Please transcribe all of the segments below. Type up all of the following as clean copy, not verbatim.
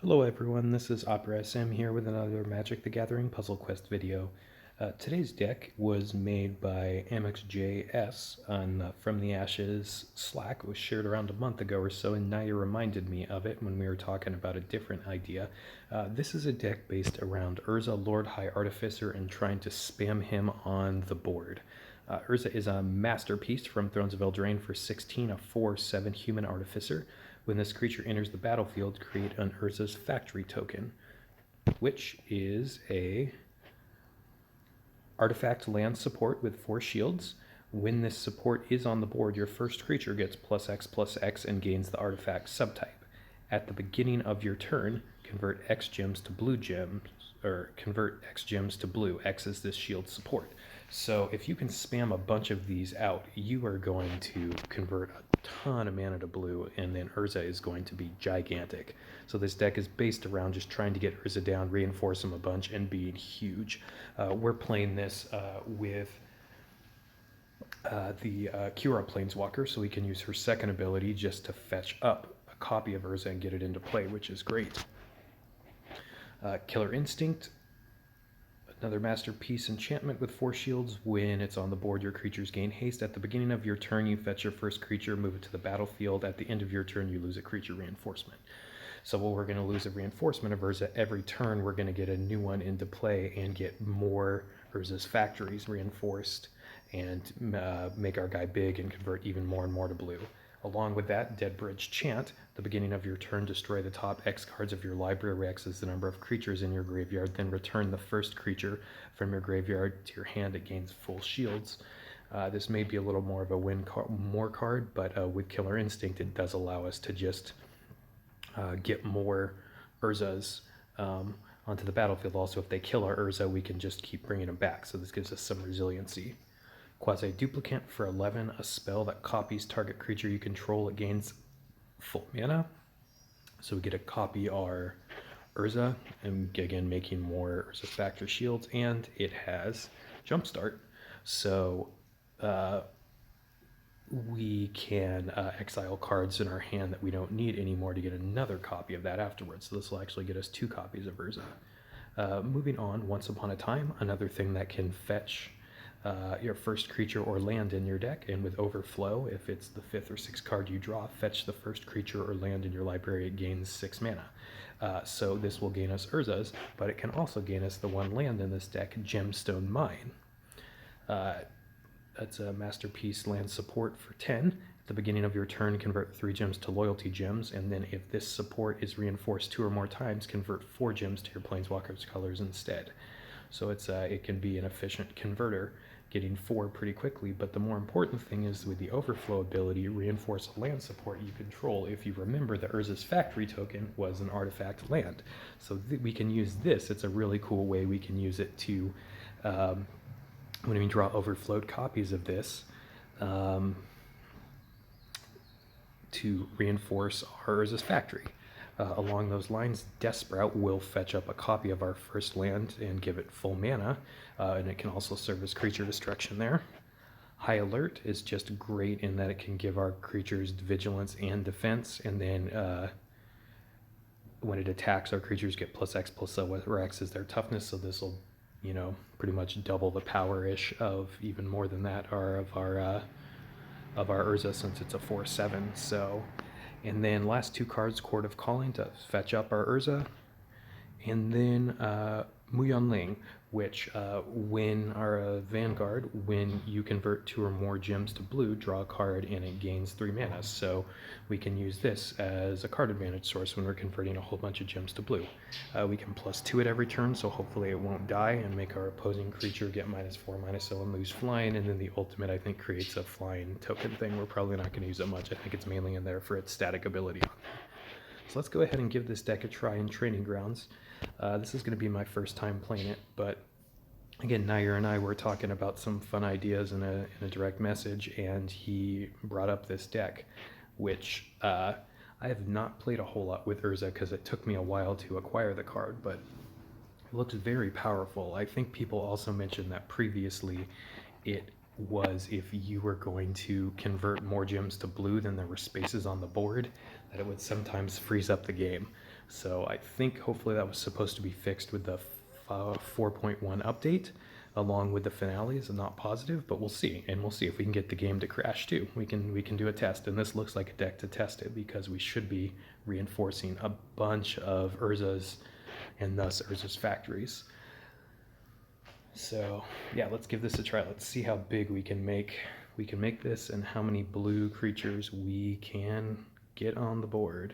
Hello everyone, this is Urza Spam here with another Magic the Gathering Puzzle Quest video. Today's deck was made by AmoX.JS on From the Ashes Slack. It was shared around a month ago or so, and Naya reminded me of it when we were talking about a different idea. This is a deck based around Urza, Lord High Artificer, and trying to spam him on the board. Urza is a masterpiece from Thrones of Eldraine for 16, a 4/7 human artificer. When this creature enters the battlefield, create an Urza's Factory token, which is a artifact land support with 4 shields. When this support is on the board, your first creature gets +X/+X and gains the artifact subtype. At the beginning of your turn, convert X gems to blue gems, or convert X gems to blue. X is this shield support. So if you can spam a bunch of these out, you are going to convert a ton of mana to blue, and then Urza is going to be gigantic. So this deck is based around just trying to get Urza down, reinforce him a bunch, and being huge. We're playing this with the Kiora Planeswalker, so we can use her second ability just to fetch up a copy of Urza and get it into play, which is great. Killer Instinct, another masterpiece enchantment with 4 shields. When it's on the board, your creatures gain haste. At the beginning of your turn, you fetch your first creature, move it to the battlefield. At the end of your turn, you lose a creature reinforcement. So while we're going to lose a reinforcement of Urza every turn, we're going to get a new one into play and get more Urza's factories reinforced and make our guy big and convert even more and more to blue. Along with that, Deadbridge Chant. The beginning of your turn, destroy the top X cards of your library. X is the number of creatures in your graveyard. Then return the first creature from your graveyard to your hand. It gains full shields. This may be a little more of a more card, but with Killer Instinct, it does allow us to just get more Urzas onto the battlefield. Also, if they kill our Urza, we can just keep bringing them back. So this gives us some resiliency. Quasi-Duplicant for 11, a spell that copies target creature you control. It gains full mana. So we get to copy our Urza, and again, making more Urza Factor shields, and it has Jumpstart. So we can exile cards in our hand that we don't need anymore to get another copy of that afterwards. So this will actually get us 2 copies of Urza. Moving on, Once Upon a Time, another thing that can fetch your first creature or land in your deck, and with Overflow, if it's the 5th or 6th card you draw, fetch the first creature or land in your library. It gains 6 mana. So this will gain us Urzas, but it can also gain us the 1 land in this deck, Gemstone Mine. That's a masterpiece land support for 10. At the beginning of your turn, convert 3 gems to loyalty gems, and then if this support is reinforced 2 or more times, convert 4 gems to your Planeswalker's colors instead. So it can be an efficient converter, getting 4 pretty quickly, but the more important thing is with the Overflow ability, reinforce a land support you control. If you remember, the Urza's Factory token was an artifact land. So we can use this. It's a really cool way we can use it to, when we draw overflowed copies of this, to reinforce our Urza's Factory. Along those lines, Death Sprout will fetch up a copy of our first land and give it full mana, and it can also serve as creature destruction there. High Alert is just great in that it can give our creatures vigilance and defense, and then when it attacks, our creatures get +X/+, where X is their toughness, so this will, pretty much double the power-ish of, even more than that, of our Urza, since it's a 4/7. So. And then last 2 cards, Court of Calling to fetch up our Urza. And then Muyonling, which when our Vanguard, when you convert 2 or more gems to blue, draw a card and it gains 3 mana. So we can use this as a card advantage source when we're converting a whole bunch of gems to blue. We can +2 it every turn, so hopefully it won't die, and make our opposing creature get -4/-0 and lose flying. And then the ultimate, I think, creates a flying token thing. We're probably not going to use it much. I think it's mainly in there for its static ability. So let's go ahead and give this deck a try in Training Grounds. This is going to be my first time playing it, but again, Nair and I were talking about some fun ideas in a direct message, and he brought up this deck, which I have not played a whole lot with Urza because it took me a while to acquire the card, but it looks very powerful. I think people also mentioned that previously it was, if you were going to convert more gems to blue than there were spaces on the board, that it would sometimes freeze up the game. So I think hopefully that was supposed to be fixed with the 4.1 update along with the finales. I'm not positive, but we'll see. And we'll see if we can get the game to crash too. We can do a test, and this looks like a deck to test it because we should be reinforcing a bunch of Urzas and thus Urza's factories. So yeah, let's give this a try. Let's see how big we can make this and how many blue creatures we can get on the board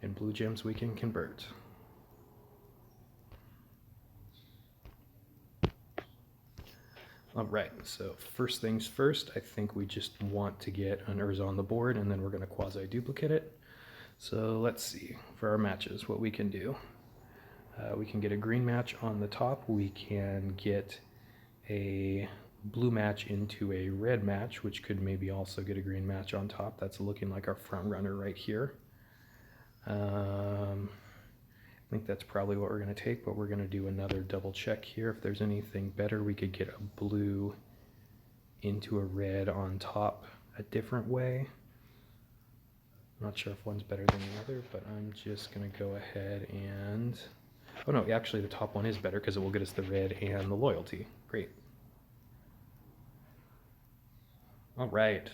and blue gems we can convert. All right, so first things first, I think we just want to get an Urza on the board, and then we're going to quasi-duplicate it. So let's see, for our matches, what we can do. We can get a green match on the top. We can get a blue match into a red match, which could maybe also get a green match on top. That's looking like our front runner right here. I think that's probably what we're going to take, but we're going to do another double check here. If there's anything better, we could get a blue into a red on top a different way. I'm not sure if one's better than the other, but I'm just going to go ahead and... Oh no, actually the top one is better because it will get us the red and the loyalty. Great. All right,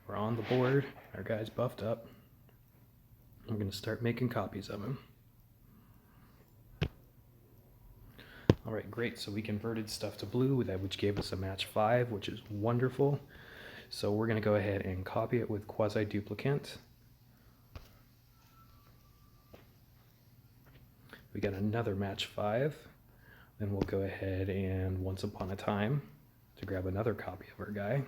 we're on the board. Our guy's buffed up. I'm going to start making copies of him. All right, great. So we converted stuff to blue, which gave us a match 5, which is wonderful. So we're going to go ahead and copy it with quasi-duplicate. We got another match 5. Then we'll go ahead and once upon a time to grab another copy of our guy.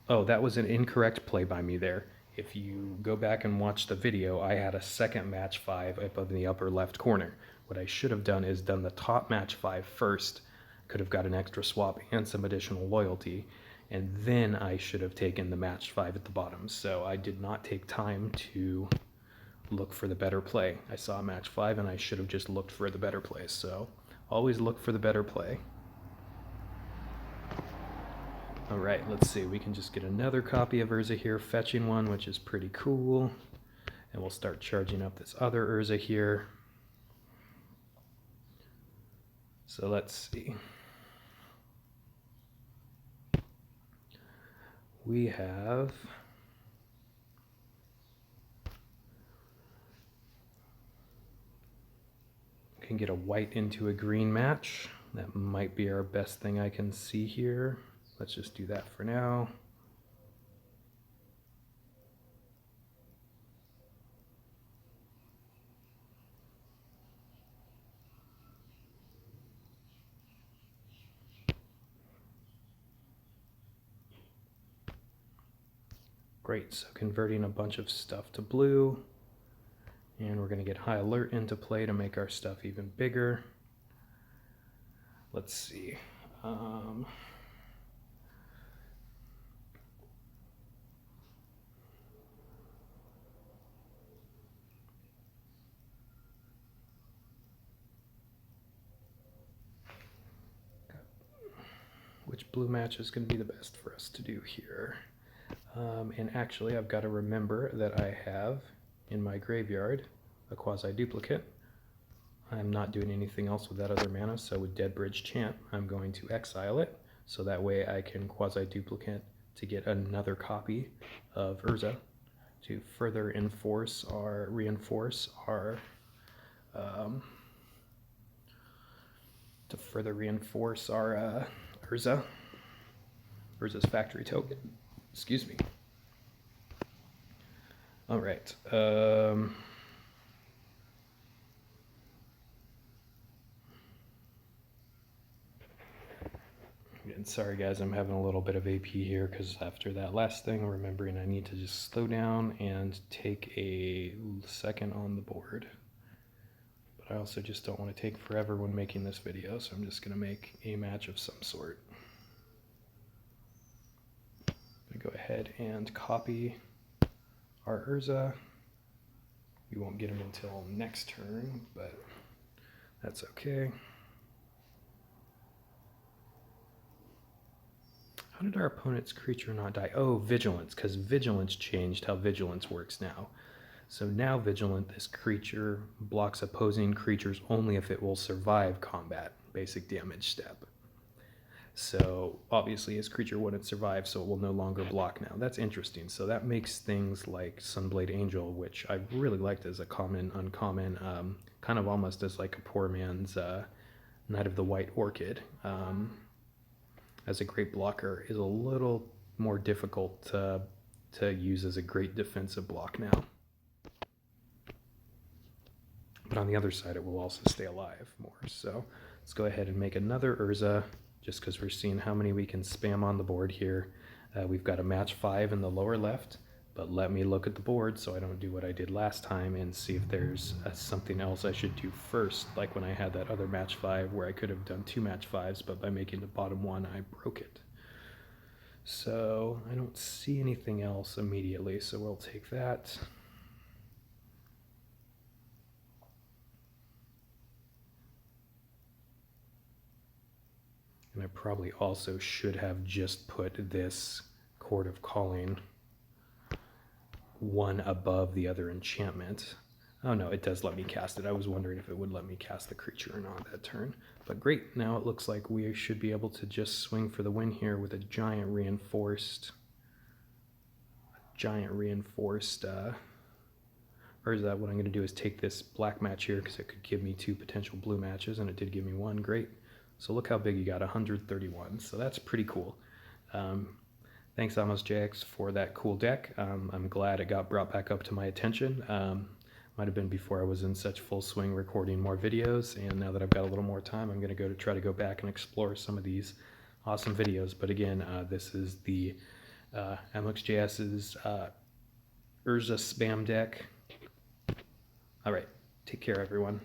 Oh, that was an incorrect play by me there. If you go back and watch the video, I had a second match 5 up in the upper left corner. What I should have done is done the top match 5 first, could have got an extra swap and some additional loyalty, and then I should have taken the match 5 at the bottom. So I did not take time to look for the better play. I saw match 5 and I should have just looked for the better play. So always look for the better play. All right, let's see. We can just get another copy of Urza here, fetching one, which is pretty cool. And we'll start charging up this other Urza here. So let's see. We have... We can get a white into a green match. That might be our best thing I can see here. Let's just do that for now. Great, so converting a bunch of stuff to blue. And we're going to get High Alert into play to make our stuff even bigger. Let's see. Which blue match is going to be the best for us to do here? And actually, I've got to remember that I have in my graveyard a quasi-duplicate. I'm not doing anything else with that other mana, so with Dead Bridge Chant, I'm going to exile it, so that way I can quasi-duplicate to get another copy of Urza to further reinforce our Urza's factory token. Excuse me. All right. And sorry guys, I'm having a little bit of AP here because after that last thing, remembering I need to just slow down and take a second on the board. But I also just don't want to take forever when making this video, so I'm just going to make a match of some sort. I'm going to go ahead and copy our Urza. We won't get him until next turn, but that's okay. How did our opponent's creature not die? Oh, Vigilance, because Vigilance changed how Vigilance works now. So now Vigilant, this creature blocks opposing creatures only if it will survive combat, basic damage step. So obviously his creature wouldn't survive, so it will no longer block now. That's interesting. So that makes things like Sunblade Angel, which I really liked as a common, uncommon, kind of almost as like a poor man's Knight of the White Orchid, as a great blocker, is a little more difficult to use as a great defensive block now. But on the other side, it will also stay alive more. So let's go ahead and make another Urza, just because we're seeing how many we can spam on the board here. We've got a match 5 in the lower left, but let me look at the board so I don't do what I did last time and see if there's something else I should do first, like when I had that other match 5 where I could have done 2 match 5s, but by making the bottom one, I broke it. So I don't see anything else immediately, so we'll take that. And I probably also should have just put this Chord of Calling one above the other enchantment. Oh no, it does let me cast it. I was wondering if it would let me cast the creature or not that turn. But great, now it looks like we should be able to just swing for the win here with a giant reinforced Urza. What I'm going to do is take this black match here because it could give me 2 potential blue matches, and it did give me 1. Great. So look how big you got, 131. So that's pretty cool. Thanks AmoX.JS for that cool deck. I'm glad it got brought back up to my attention. Might have been before I was in such full swing recording more videos, and now that I've got a little more time, I'm going to try to go back and explore some of these awesome videos. But again, this is the AmoX.JS's Urza Spam Deck. All right, take care, everyone.